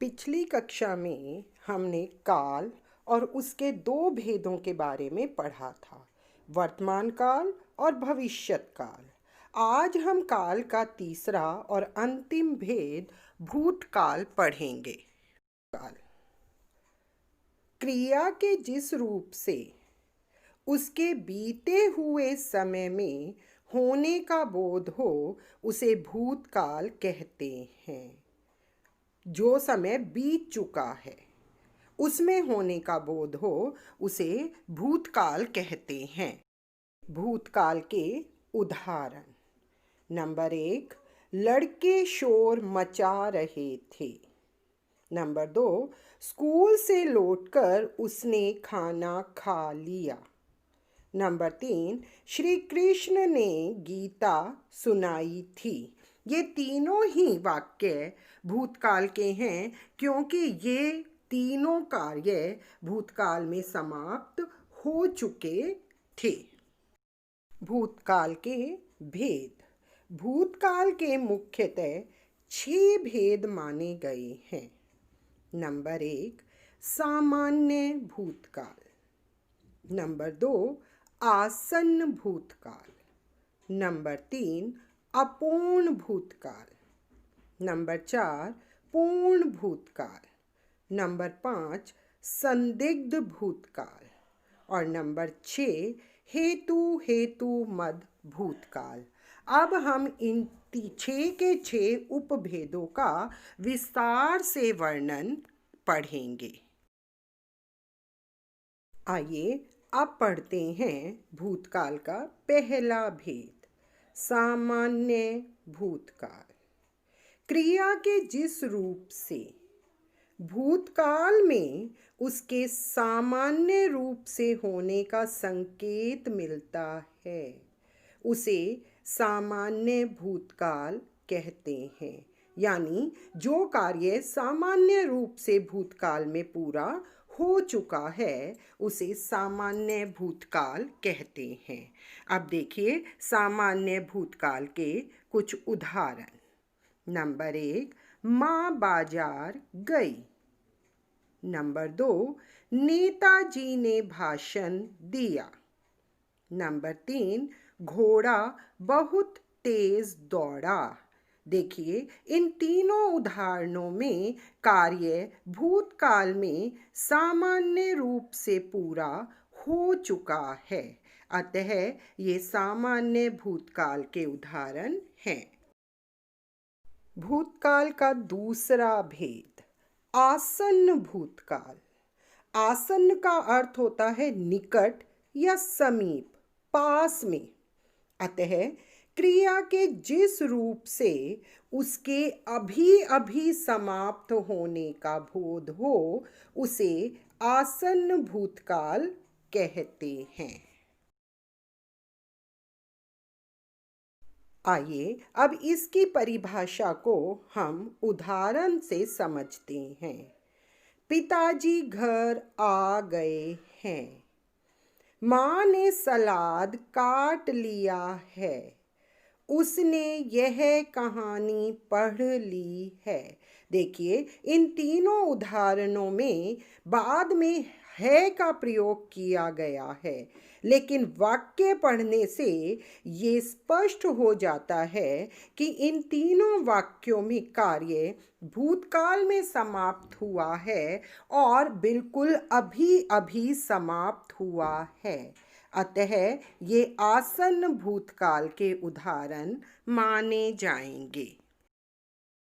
पिछली कक्षा में हमने काल और उसके दो भेदों के बारे में पढ़ा था, वर्तमान काल और भविष्यत काल। आज हम काल का तीसरा और अंतिम भेद भूतकाल पढ़ेंगे। काल क्रिया के जिस रूप से उसके बीते हुए समय में होने का बोध हो उसे भूतकाल कहते हैं। जो समय बीत चुका है उसमें होने का बोध हो उसे भूतकाल कहते हैं। भूतकाल के उदाहरण। नंबर 1, लड़के शोर मचा रहे थे। नंबर 2, स्कूल से लौटकर उसने खाना खा लिया। नंबर 3, श्री कृष्ण ने गीता सुनाई थी। ये तीनों ही वाक्य भूतकाल के हैं क्योंकि ये तीनों कार्य भूतकाल में समाप्त हो चुके थे। भूतकाल के भेद। भूतकाल के मुख्यतः 6 भेद माने गए हैं। नंबर 1, सामान्य भूतकाल। नंबर 2, आसन्न भूतकाल। नंबर 3, अपूर्ण भूतकाल। नंबर 4, पूर्ण भूतकाल। नंबर 5, संदिग्ध भूतकाल। और नंबर 6, हेतु मद भूतकाल। अब हम इन 6 के 6 उपभेदों का विस्तार से वर्णन पढ़ेंगे। आइए अब पढ़ते हैं भूतकाल का पहला भेद, सामान्य भूतकाल। क्रिया के जिस रूप से भूतकाल में उसके सामान्य रूप से होने का संकेत मिलता है उसे सामान्य भूतकाल कहते हैं। यानी जो कार्य सामान्य रूप से भूतकाल में पूरा हो चुका है उसे सामान्य भूतकाल कहते हैं। अब देखिए सामान्य भूतकाल के कुछ उदाहरण। नंबर 1, माँ बाजार गई। नंबर 2, नेताजी ने भाषण दिया। नंबर 3, घोड़ा बहुत तेज दौड़ा। देखिए इन तीनों उदाहरणों में कार्य भूतकाल में सामान्य रूप से पूरा हो चुका है, अतः ये सामान्य भूतकाल के उदाहरण हैं। भूतकाल का दूसरा भेद, आसन्न भूतकाल। आसन्न का अर्थ होता है निकट या समीप, पास में। अतः क्रिया के जिस रूप से उसके अभी अभी समाप्त होने का बोध हो उसे आसन्न भूतकाल कहते हैं। आइए अब इसकी परिभाषा को हम उदाहरण से समझते हैं। पिताजी घर आ गए हैं। माँ ने सलाद काट लिया है। उसने यह कहानी पढ़ ली है। देखिए इन तीनों उदाहरणों में बाद में है का प्रयोग किया गया है, लेकिन वाक्य पढ़ने से ये स्पष्ट हो जाता है कि इन तीनों वाक्यों में कार्य भूतकाल में समाप्त हुआ है और बिल्कुल अभी अभी समाप्त हुआ है। अतः ये आसन्न भूतकाल के उदाहरण माने जाएंगे।